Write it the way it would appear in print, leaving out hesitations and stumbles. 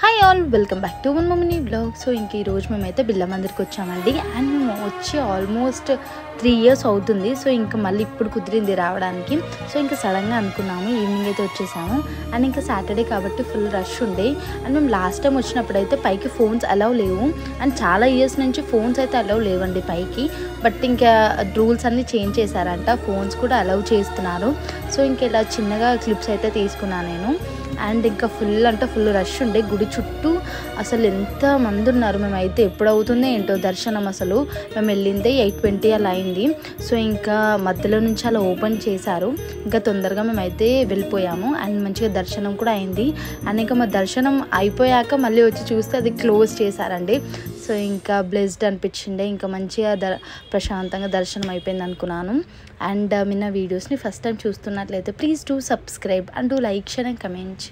Hi all, welcome back to వన్ మోమినీ blog. So ఇంక ఈరోజు మేమైతే బిర్లా మందిర్కి వచ్చామండి. అండ్ మేము వచ్చి ఆల్మోస్ట్ 3 years అవుతుంది. సో ఇంకా మళ్ళీ ఇప్పుడు కుదిరింది రావడానికి. సో ఇంకా సడన్గా అనుకున్నాము, ఈవినింగ్ అయితే వచ్చేసాము. అండ్ ఇంకా సాటర్డే కాబట్టి ఫుల్ రష్ ఉండే. అండ్ మేము లాస్ట్ టైం వచ్చినప్పుడు అయితే పైకి ఫోన్స్ అలౌ లేవు. అండ్ చాలా ఇయర్స్ నుంచి ఫోన్స్ అయితే అలౌ లేవండి పైకి. బట్ ఇంకా రూల్స్ అన్నీ చేంజ్ చేశారంట, ఫోన్స్ కూడా అలౌ చేస్తున్నారు. సో ఇంకా ఇలా చిన్నగా క్లిప్స్ అయితే తీసుకున్నాను నేను. అండ్ ఇంకా ఫుల్ అంటే ఫుల్ రష్ ఉండే. గుడి చుట్టూ అసలు ఎంత మంది ఉన్నారు. మేమైతే ఎప్పుడు అవుతుందో ఏంటో దర్శనం. అసలు మేము వెళ్ళిందే 8:20 అలా అయింది. సో ఇంకా మధ్యలో నుంచి అలా ఓపెన్ చేశారు. ఇంకా తొందరగా మేమైతే వెళ్ళిపోయాము. అండ్ మంచిగా దర్శనం కూడా అయింది. అండ్ ఇంకా మా దర్శనం అయిపోయాక మళ్ళీ వచ్చి చూస్తే అది క్లోజ్ చేశారండి. సో ఇంకా బ్లెస్డ్ అనిపించిండే. ఇంకా మంచిగా ప్రశాంతంగా దర్శనం అయిపోయింది అనుకున్నాను. అండ్ మీ నా వీడియోస్ని ఫస్ట్ టైం చూస్తున్నట్లయితే please do subscribe and do like, share and comment.